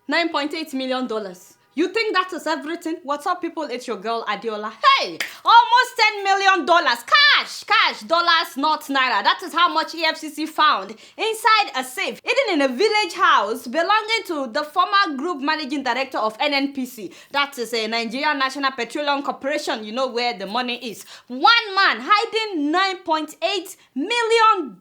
$9.8 million. You think that is everything? What's up, people? It's your girl, Adeola. Hey! Almost $10 million. Cash, dollars, not naira. That is how much EFCC found inside a safe, hidden in a village house belonging to the former group managing director of NNPC. That is a Nigerian National Petroleum Corporation. You know where the money is. One man hiding $9.8 million.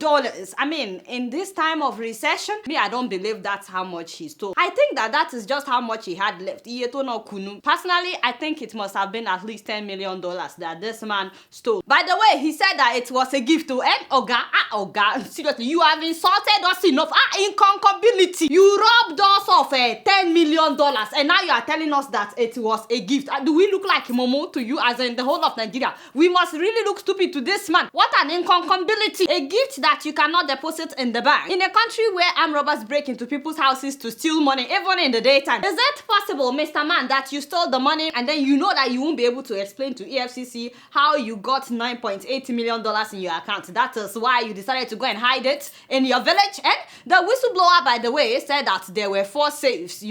I mean, in this time of recession, I don't believe that's how much he stole. I think that is just how much he had left. Personally, I think it must have been at least $10 million that this man stole. By the way, he said that it was a gift to Oga. Seriously, you have insulted us enough. Incompatibility. You robbed us of $10 million and now you are telling us that it was a gift. Do we look like Momo to you, as in the whole of Nigeria? We must really look stupid to this man. What an incompatibility. A gift that you cannot deposit in the bank. In a country where armed robbers break into people's houses to steal money, even in the daytime. Is it possible, Mr. Man, that you stole the money and then you know that you won't be able to explain to EFCC how you got $9.8 million in your account? That is why you decided to go and hide it in your village. And the whistleblower, by the way, said that there were 4 safes.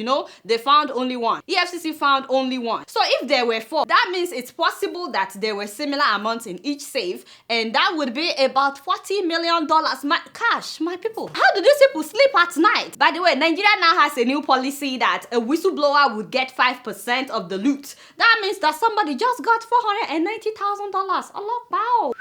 They found only one. EFCC found only one. So if there were 4, that means it's possible that there were similar amounts in each safe, and that would be about $40 million cash, my people. How do these people sleep at night? By the way, Nigeria now has a new policy that a whistleblower would get 5% of the loot. That means that somebody just got $490,000. Allah, wow.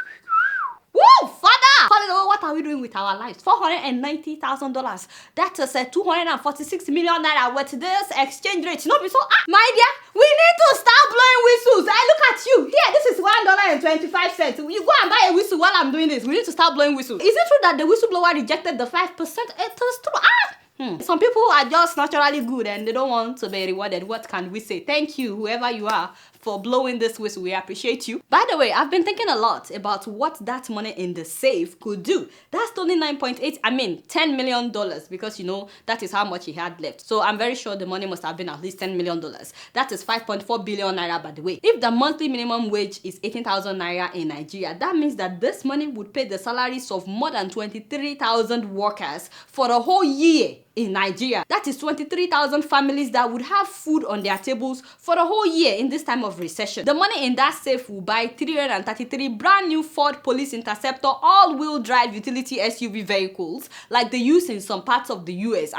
Woo, father! What are we doing with our lives? $490,000. That is a 246 million naira with this exchange rate. No, so my dear, we need to start blowing whistles. I look at you. Here, this is $1.25. You go and buy a whistle while I'm doing this. We need to start blowing whistles. Is it true that the whistleblower rejected the 5%? It is true. Some people are just naturally good and they don't want to be rewarded. What can we say? Thank you, whoever you are, for blowing this whistle. We appreciate you. By the way, I've been thinking a lot about what that money in the safe could do. That's only $10 million, because that is how much he had left. So I'm very sure the money must have been at least $10 million. That is 5.4 billion naira, by the way. If the monthly minimum wage is 18,000 naira in Nigeria, that means that this money would pay the salaries of more than 23,000 workers for a whole year in Nigeria. That is 23,000 families that would have food on their tables for a whole year in this time of recession. The money in that safe will buy 333 brand new Ford Police Interceptor all-wheel drive utility SUV vehicles like they use in some parts of the US.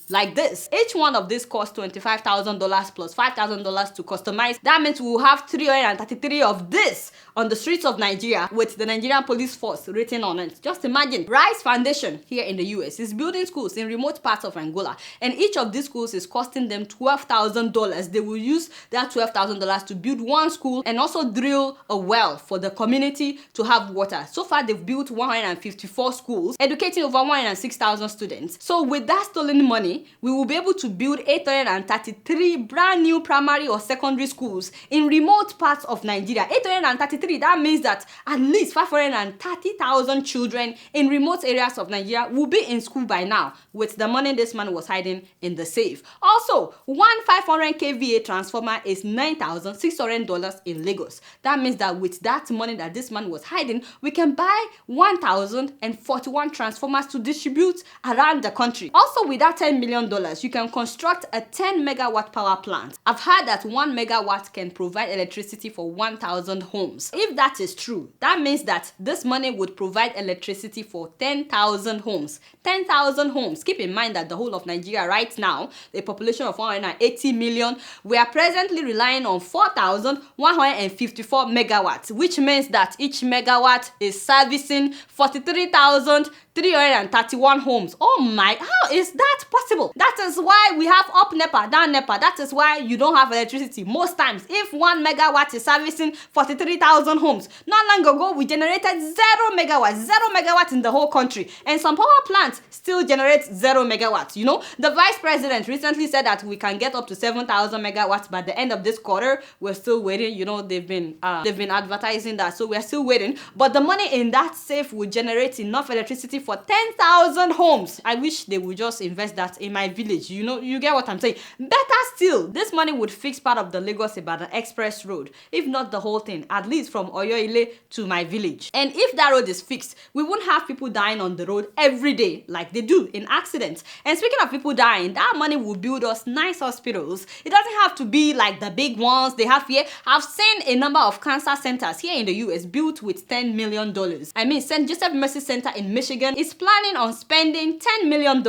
Like this. Each one of these costs $25,000 plus $5,000 to customize. That means we'll have 333 of this on the streets of Nigeria with the Nigerian police force written on it. Just imagine. Rice Foundation here in the US is building schools in remote parts of Angola, and each of these schools is costing them $12,000. They will use that $12,000 to build one school and also drill a well for the community to have water. So far, they've built 154 schools, educating over 106,000 students. So with that stolen money, we will be able to build 833 brand new primary or secondary schools in remote parts of Nigeria. 833, that means that at least 530,000 children in remote areas of Nigeria will be in school by now with the money this man was hiding in the safe. Also, one 500 kVA transformer is $9,600 in Lagos. That means that with that money that this man was hiding, we can buy 1,041 transformers to distribute around the country. Also, with that $10 million, you can construct a 10 megawatt power plant. I've heard that 1 megawatt can provide electricity for 1,000 homes. If that is true, that means that this money would provide electricity for 10,000 homes. 10,000 homes. Keep in mind that the whole of Nigeria right now, a population of 180 million, we are presently relying on 4,154 megawatts, which means that each megawatt is servicing 43,331 homes. Oh my, how is that possible? That is why we have up NEPA, down NEPA. That is why you don't have electricity most times. If 1 megawatt is servicing 43,000 homes, not long ago we generated 0 megawatts in the whole country, and some power plants still generate 0 megawatts. The vice president recently said that we can get up to 7,000 megawatts by the end of this quarter. We're still waiting. They've been advertising that, so we're still waiting. But the money in that safe will generate enough electricity for for 10,000 homes. I wish they would just invest that in my village. You know, you get what I'm saying. Better still, this money would fix part of the Lagos-Ibadan Express Road, if not the whole thing, at least from Oyo-Ile to my village. And if that road is fixed, we won't have people dying on the road every day like they do in accidents. And speaking of people dying, that money will build us nice hospitals. It doesn't have to be like the big ones they have here. I've seen a number of cancer centers here in the US built with $10 million. I mean, St. Joseph Mercy Center in Michigan is planning on spending $10 million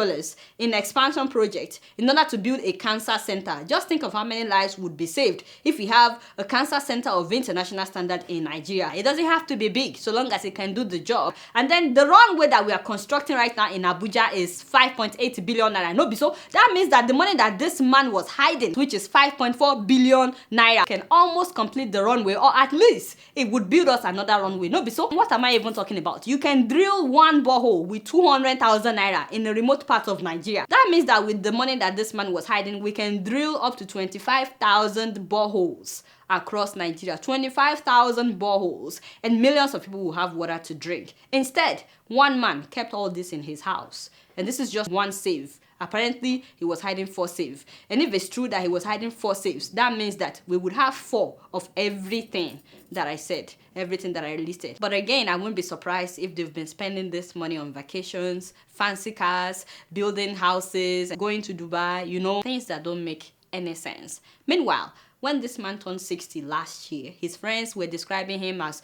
in expansion project in order to build a cancer center. Just think of how many lives would be saved if we have a cancer center of international standard in Nigeria. It doesn't have to be big, so long as it can do the job. And then the runway that we are constructing right now in Abuja is 5.8 billion naira. No, so that means that the money that this man was hiding, which is 5.4 billion naira, can almost complete the runway, or at least it would build us another runway. No, so what am I even talking about? You can drill one borehole with 200,000 naira in a remote part of Nigeria. That means that with the money that this man was hiding, we can drill up to 25,000 boreholes across Nigeria. 25,000 boreholes, and millions of people will have water to drink. Instead, one man kept all this in his house, and this is just one save. Apparently, he was hiding 4 safes. And if it's true that he was hiding 4 safes, that means that we would have 4 of everything that I said, everything that I listed. But again, I wouldn't be surprised if they've been spending this money on vacations, fancy cars, building houses, going to Dubai, you know, things that don't make any sense. Meanwhile, when this man turned 60 last year, his friends were describing him as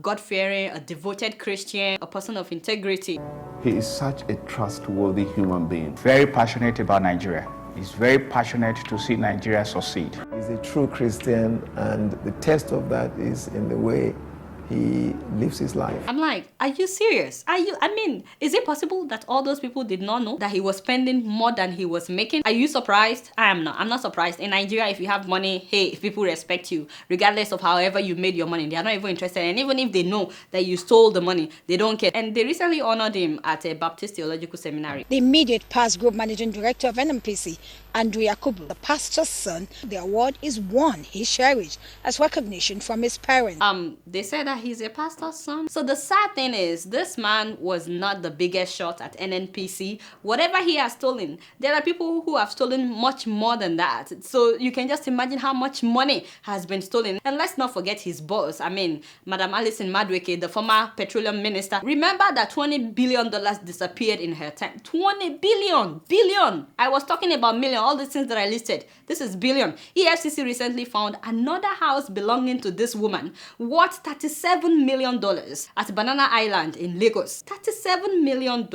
God-fearing, a devoted Christian, a person of integrity. He is such a trustworthy human being. Very passionate about Nigeria. He's very passionate to see Nigeria succeed. He's a true Christian, and the test of that is in the way he lives his life. I'm like, are you serious? I mean, is it possible that all those people did not know that he was spending more than he was making? Are you surprised? I am not. I'm not surprised. In Nigeria, if you have money, hey, if people respect you, regardless of however you made your money, they are not even interested. And even if they know that you stole the money, they don't care. And they recently honored him at a Baptist Theological Seminary. The immediate past group managing director of NNPC, Andrew Yakubu, the pastor's son, the award is one he cherished as recognition from his parents. They said that he's a pastor's son. So the sad thing is, this man was not the biggest shot at NNPC. Whatever he has stolen, there are people who have stolen much more than that. So you can just imagine how much money has been stolen. And let's not forget his boss. I mean, Madam Alison Madueke, the former petroleum minister. Remember that $20 billion disappeared in her time. 20 billion. Billion. I was talking about million. All these things that I listed. This is billion. EFCC recently found another house belonging to this woman worth $37 million at Banana Island in Lagos. $37 million.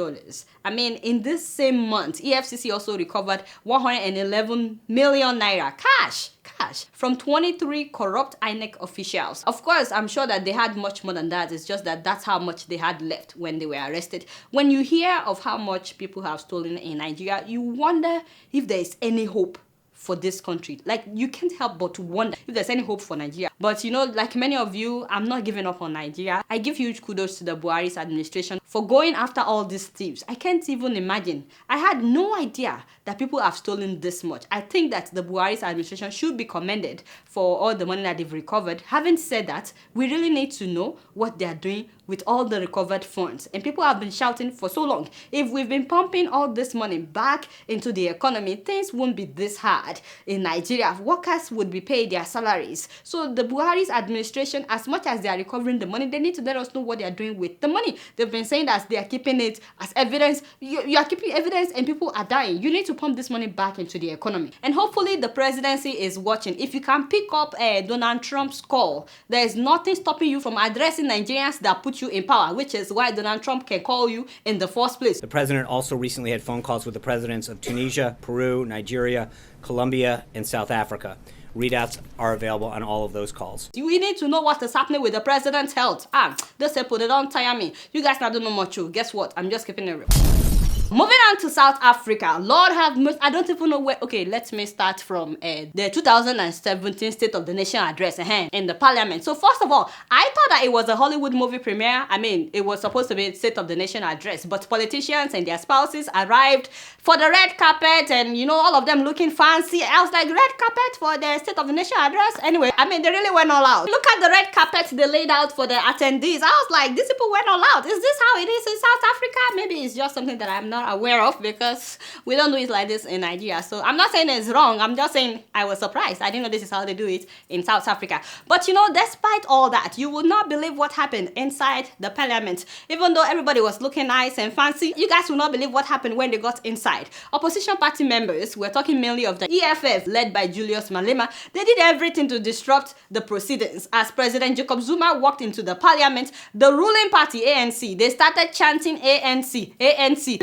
I mean, in this same month, EFCC also recovered 111 million naira cash from 23 corrupt INEC officials. Of course, I'm sure that they had much more than that. It's just that that's how much they had left when they were arrested. When you hear of how much people have stolen in Nigeria, you wonder if there is any hope for this country. Like, you can't help but to wonder if there's any hope for Nigeria. But you know, like many of you, I'm not giving up on Nigeria. I give huge kudos to the Buhari's administration for going after all these thieves. I can't even imagine. I had no idea that people have stolen this much. I think that the Buhari's administration should be commended for all the money that they've recovered. Having said that, we really need to know what they're doing with all the recovered funds. And people have been shouting for so long, if we've been pumping all this money back into the economy, things won't be this hard in Nigeria. Workers would be paid their salaries. So the Buhari's administration, as much as they are recovering the money, they need to let us know what they are doing with the money. They've been saying that they are keeping it as evidence. You are keeping evidence and people are dying. You need to pump this money back into the economy. And hopefully the presidency is watching. If you can pick up Donald Trump's call, there is nothing stopping you from addressing Nigerians that put you in power, which is why Donald Trump can call you in the first place. The president also recently had phone calls with the presidents of Tunisia, Peru, Nigeria, Colombia, and South Africa. Readouts are available on all of those calls. We need to know what is happening with the president's health. Those people, they don't tire me. You guys now don't know much. Guess what? I'm just keeping it real. Moving on to South Africa. Lord have mercy. I don't even know where. Okay, let me start from the 2017 State of the Nation address in the parliament. So first of all, I thought that it was a Hollywood movie premiere. I mean, it was supposed to be a State of the Nation address, but politicians and their spouses arrived for the red carpet, and you know, all of them looking fancy. I was like, red carpet for the State of the Nation address? Anyway, I mean, they really went all out. Look at the red carpet they laid out for the attendees. I was like, these people went all out. Is this how it is in South Africa? Maybe it's just something that I'm not aware of, because we don't do it like this in Nigeria. So I'm not saying it's wrong. I'm just saying I was surprised. I didn't know this is how they do it in South Africa. But you know, despite all that, you would not believe what happened inside the parliament. Even though everybody was looking nice and fancy, you guys will not believe what happened when they got inside. Opposition party members, we're talking mainly of the EFF led by Julius Malema, they did everything to disrupt the proceedings. As President Jacob Zuma walked into the parliament, the ruling party ANC, they started chanting ANC, ANC.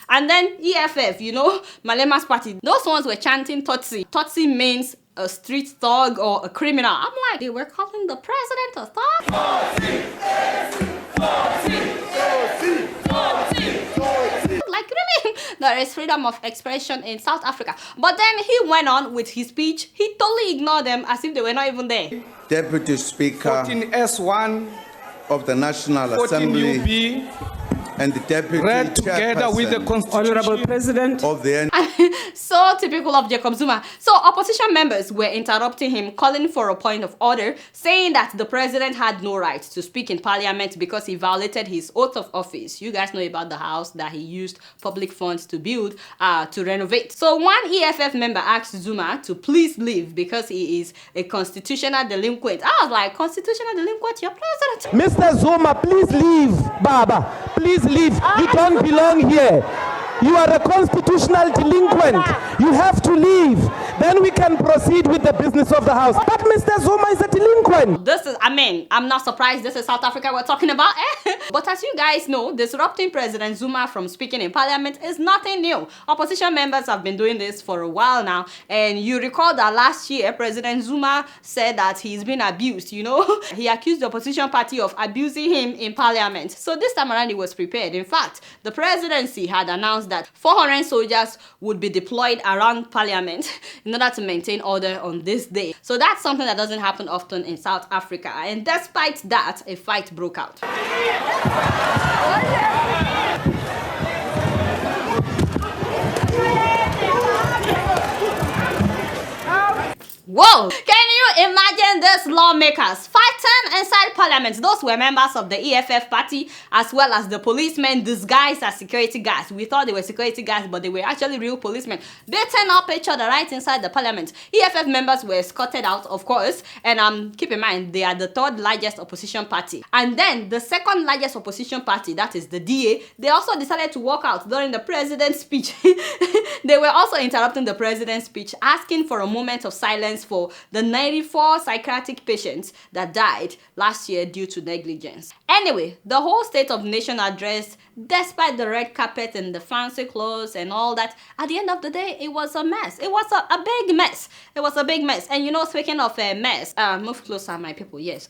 And then EFF, you know, Malema's party, those ones were chanting Tutsi. Tutsi means a street thug or a criminal. I'm like, they were calling the president a thug? Like, really? There is freedom of expression in South Africa. But then he went on with his speech. He totally ignored them as if they were not even there. Deputy Speaker 14S1 of the National 14 Assembly UB and the Deputy read together with the Chairperson Constitution. Honorable President of the So typical of Jacob Zuma. So opposition members were interrupting him, calling for a point of order, saying that the president had no right to speak in parliament because he violated his oath of office. You guys know about the house that he used public funds to build, to renovate. So one EFF member asked Zuma to please leave because he is a constitutional delinquent. I was like, constitutional delinquent, your president? Mr. Zuma, please leave, Baba. Please leave. You don't belong here. You are a constitutional delinquent. You have to leave. Then we can proceed with the business of the house. But Mr. Zuma is a delinquent. This is, I mean, I'm not surprised this is South Africa we're talking about. But as you guys know, disrupting President Zuma from speaking in parliament is nothing new. Opposition members have been doing this for a while now. And you recall that last year, President Zuma said that he's been abused, you know. He accused the opposition party of abusing him in parliament. So this time around, he was prepared. In fact, the presidency had announced that 400 soldiers would be deployed around parliament in order to maintain order on this day. So that's something that doesn't happen often in South Africa. And despite that, a fight broke out. Whoa! Can you imagine these lawmakers fighting inside parliament? Those were members of the EFF party, as well as the policemen disguised as security guards. We thought they were security guards, but they were actually real policemen, beating up each other right inside the parliament. EFF members were escorted out, of course, and keep in mind, they are the third largest opposition party. And then the second largest opposition party, that is the DA, they also decided to walk out during the president's speech. They were also interrupting the president's speech, asking for a moment of silence for the 94 psychiatric patients that died last year due to negligence. Anyway, the whole State of the Nation address, despite the red carpet and the fancy clothes and all that, at the end of the day, it was a mess. It was a big mess. It was a big mess. And you know, speaking of a mess, move closer, my people, yes.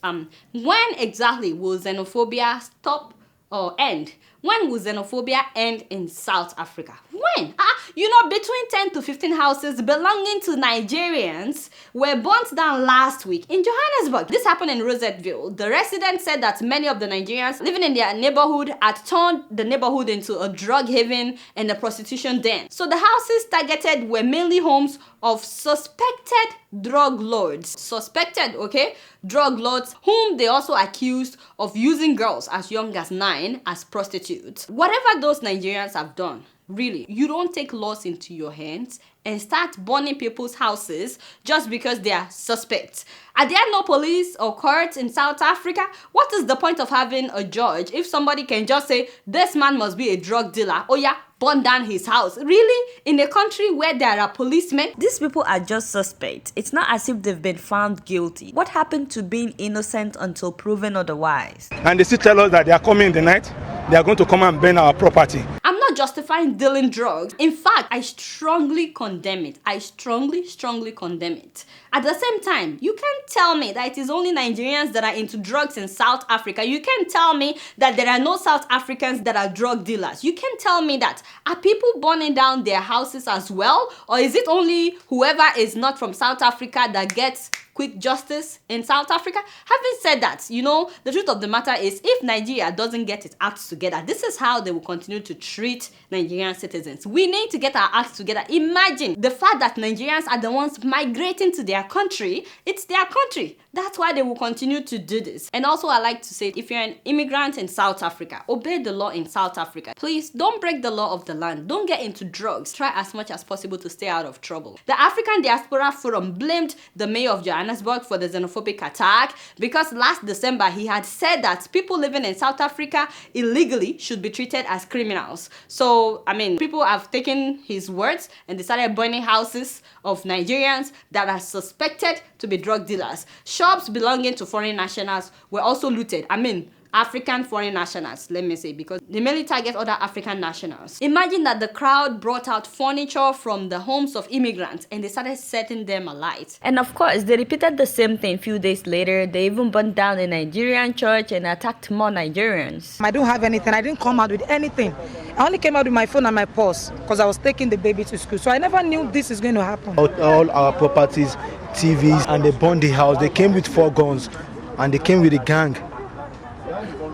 When exactly will xenophobia stop or end? When will xenophobia end in South Africa? When? You know, between 10 to 15 houses belonging to Nigerians were burnt down last week in Johannesburg. This happened in Rosetteville. The residents said that many of the Nigerians living in their neighborhood had turned the neighborhood into a drug haven and a prostitution den. So the houses targeted were mainly homes of suspected drug lords. Suspected, okay? Drug lords whom they also accused of using girls as young as 9 as prostitutes. Whatever those Nigerians have done, really, you don't take laws into your hands and start burning people's houses just because they are suspects. Are there no police or courts in South Africa? What is the point of having a judge if somebody can just say, this man must be a drug dealer? Oh yeah, burn down his house. Really? In a country where there are policemen? These people are just suspects. It's not as if they've been found guilty. What happened to being innocent until proven otherwise? And they still tell us that they are coming in the night. They are going to come and burn our property. I'm not justifying dealing drugs. In fact, I strongly condemn it. I strongly condemn it. At the same time, you can't tell me that it is only Nigerians that are into drugs in South Africa. You can't tell me that there are no South Africans that are drug dealers. You can't tell me that. Are people burning down their houses as well? Or is it only whoever is not from South Africa that gets quick justice in South Africa? Having said that, you know, the truth of the matter is, if Nigeria doesn't get its acts together, this is how they will continue to treat Nigerian citizens. We need to get our acts together. Imagine the fact that Nigerians are the ones migrating to their country. It's their country. That's why they will continue to do this. And also, I like to say, if you're an immigrant in South Africa, obey the law in South Africa. Please don't break the law of the land. Don't get into drugs. Try as much as possible to stay out of trouble. The African Diaspora Forum blamed the mayor of Johannesburg for the xenophobic attack because last December he had said that people living in South Africa illegally should be treated as criminals. So, I mean, people have taken his words and decided burning houses of Nigerians that are suspected to be drug dealers. Shops belonging to foreign nationals were also looted. I mean, African foreign nationals, let me say, because they mainly target other African nationals. Imagine that the crowd brought out furniture from the homes of immigrants and they started setting them alight. And of course, they repeated the same thing a few days later. They even burned down a Nigerian church and attacked more Nigerians. I don't have anything. I didn't come out with anything. I only came out with my phone and my purse because I was taking the baby to school. So I never knew this is going to happen. All our properties, TVs, and they burned the house. They came with 4 guns and they came with a gang.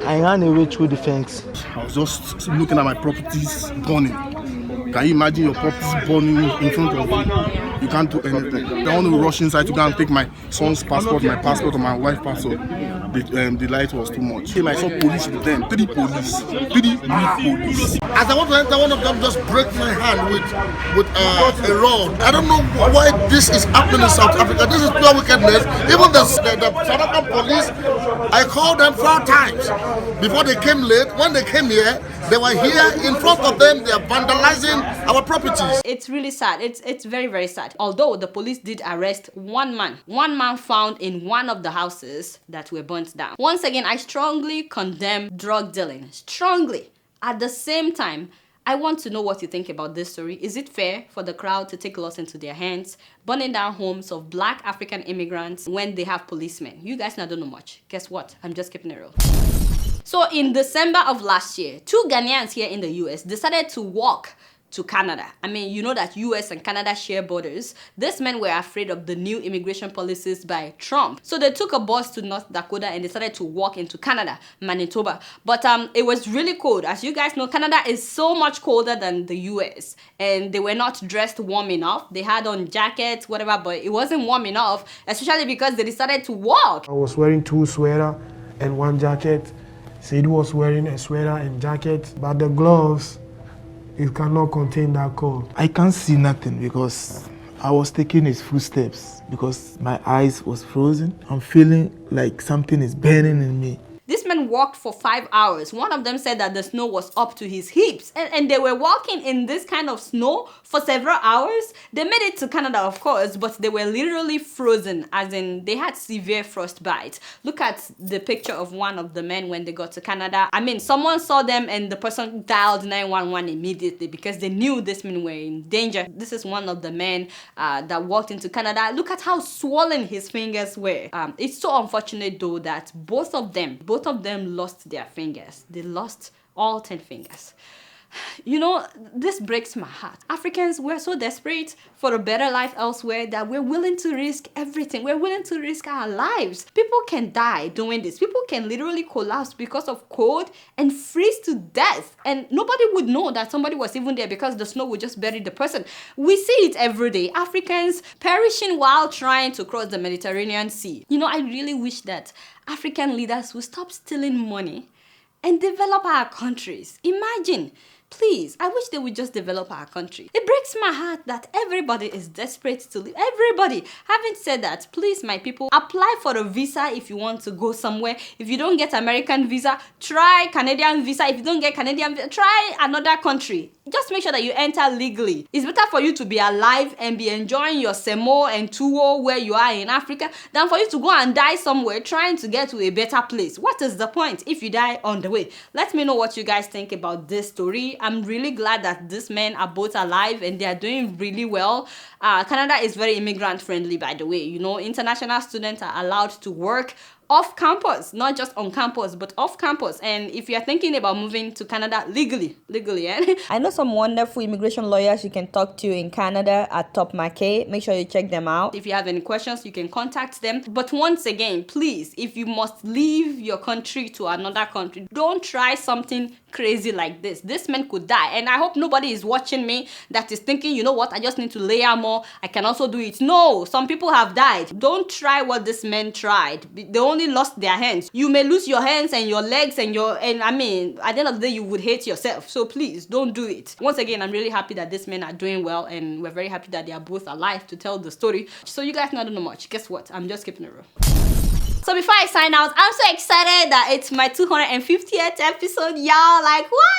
I ran away through the fence. I was just looking at my properties burning. Can you imagine your properties burning in front of you? You can't do anything. I want to rush inside to go and take my son's passport, my passport, or my wife's passport. The light was too much. I saw police with them, 3 police, 3 big police. As I want to enter, one of them just broke my hand with a rod. I don't know why this is happening in South Africa. This is pure wickedness. Even the South African police, I called them 4 times before they came late. When they came here, they were here in front of them. They are vandalizing our properties. It's really sad. It's very, very sad. Although the police did arrest one man found in one of the houses that were burnt down. Once again, I strongly condemn drug dealing. Strongly. At the same time, I want to know what you think about this story. Is it fair for the crowd to take laws into their hands, burning down homes of black African immigrants when they have policemen? You guys don't know much. Guess what? I'm just keeping it real. So in December of last year, 2 Ghanaians here in the US decided to walk to Canada. I mean, you know that US and Canada share borders. These men were afraid of the new immigration policies by Trump. So they took a bus to North Dakota and decided to walk into Canada, Manitoba. But it was really cold. As you guys know, Canada is so much colder than the US. And they were not dressed warm enough. They had on jackets, whatever, but it wasn't warm enough, especially because they decided to walk. I was wearing 2 sweaters and 1 jacket. Sid was wearing a sweater and jacket, but the gloves, it cannot contain that cold. I can't see nothing because I was taking his footsteps because my eyes was frozen. I'm feeling like something is burning in me. This man walked for 5 hours. One of them said that the snow was up to his hips. And they were walking in this kind of snow for several hours. They made it to Canada, of course, but they were literally frozen, as in they had severe frostbites. Look at the picture of one of the men when they got to Canada. I mean, someone saw them and the person dialed 911 immediately because they knew these men were in danger. This is one of the men that walked into Canada. Look at how swollen his fingers were. It's so unfortunate, though, that both of them lost their fingers. They lost all 10 fingers. You know, this breaks my heart. Africans, we're so desperate for a better life elsewhere that we're willing to risk everything. We're willing to risk our lives. People can die doing this. People can literally collapse because of cold and freeze to death. And nobody would know that somebody was even there because the snow would just bury the person. We see it every day. Africans perishing while trying to cross the Mediterranean Sea. You know, I really wish that African leaders would stop stealing money and develop our countries. Imagine. Please, I wish they would just develop our country. It breaks my heart that everybody is desperate to live. Everybody. Having said that, please, my people, apply for a visa if you want to go somewhere. If you don't get American visa, try Canadian visa. If you don't get Canadian visa, try another country. Just make sure that you enter legally. It's better for you to be alive and be enjoying your semo and tuwo where you are in Africa than for you to go and die somewhere trying to get to a better place. What is the point if you die on the way? Let me know what you guys think about this story. story. I'm really glad that these men are both alive and they are doing really well. Canada is very immigrant friendly, by the way. You know, international students are allowed to work off campus, not just on campus, but off campus. And if you're thinking about moving to Canada legally, I know some wonderful immigration lawyers you can talk to in Canada at Top Market. Make sure you check them out. If you have any questions, you can contact them. But once again, please, if you must leave your country to another country, don't try something crazy like this. This man could die. And I hope nobody is watching me that is thinking, you know what, I just need to layer more, I can also do it. No, some people have died. Don't try what this man tried. They only lost their hands. You may lose your hands and your legs and I mean, at the end of the day, you would hate yourself. So please, don't do it. Once again, I'm really happy that these men are doing well, and we're very happy that they are both alive to tell the story. So you guys not know much. Guess what? I'm just keeping it real. So before I sign out, I'm so excited that it's my 250th episode, y'all. Like, what?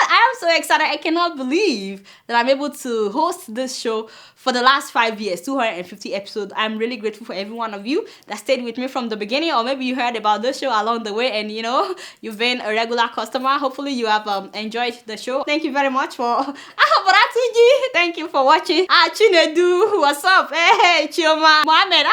I am so excited. I cannot believe that I'm able to host this show for the last 5 years, 250 episodes. I'm really grateful for every one of you that stayed with me from the beginning, or maybe you heard about this show along the way and, you know, you've been a regular customer. Hopefully you have enjoyed the show. Thank you very much for... Thank you for watching. Chinedu, what's up? Hey, Chioma, Mohammed,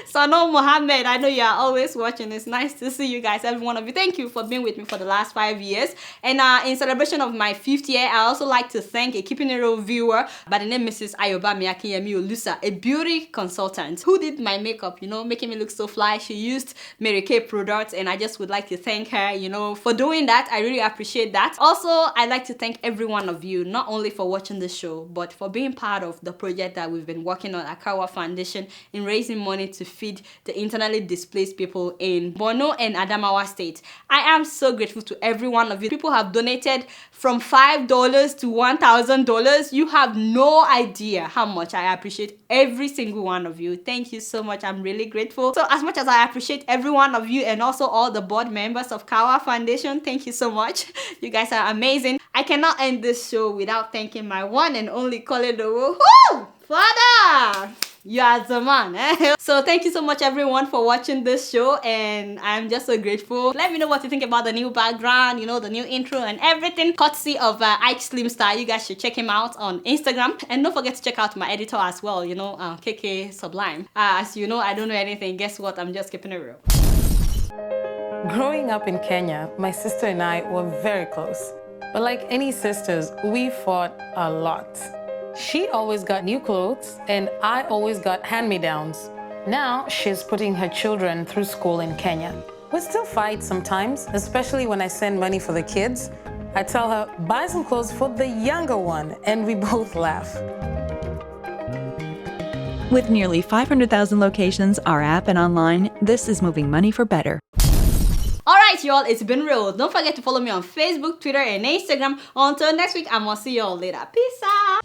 Sano Mohammed. I know you are always watching. It's nice to see you guys, every one of you. Thank you for being with me for the last 5 years. And in celebration of my 5th year, I also like to thank a Keeping It Real viewer by the name Mrs. Ayoba Miyakiyemi Olusa, a beauty consultant who did my makeup, you know, making me look so fly. She used Mary Kay products, and I just would like to thank her, you know, for doing that. I really appreciate that. Also, I'd like to thank every one of you, not only for watching the show, but for being part of the project that we've been working on at Kawa Foundation in raising money to feed the internally displaced people in Borno and Adamawa State. I am so grateful to every one of you. People have donated from $5 to $1,000. You have no idea how much I appreciate every single one of you. Thank you so much. I'm really grateful. So as much as I appreciate every one of you and also all the board members of Kawa Foundation, thank you so much. You guys are amazing. I cannot end this show without thanking my one and only Koledo. Woo! Father! You are the man, eh? So thank you so much everyone for watching this show, and I'm just so grateful. Let me know what you think about the new background, you know, the new intro and everything, courtesy of Ike Slimstar. You guys should check him out on Instagram, and don't forget to check out my editor as well, you know, KK Sublime. As you know, I don't know anything. Guess what? I'm just keeping it real. Growing up in Kenya, my sister and I were very close. But like any sisters, we fought a lot. She always got new clothes, and I always got hand-me-downs. Now, she's putting her children through school in Kenya. We still fight sometimes, especially when I send money for the kids. I tell her, buy some clothes for the younger one, and we both laugh. With nearly 500,000 locations, our app and online, this is moving money for better. Alright y'all, it's been real. Don't forget to follow me on Facebook, Twitter, and Instagram. Until next week, I'm gonna see y'all later. Peace out!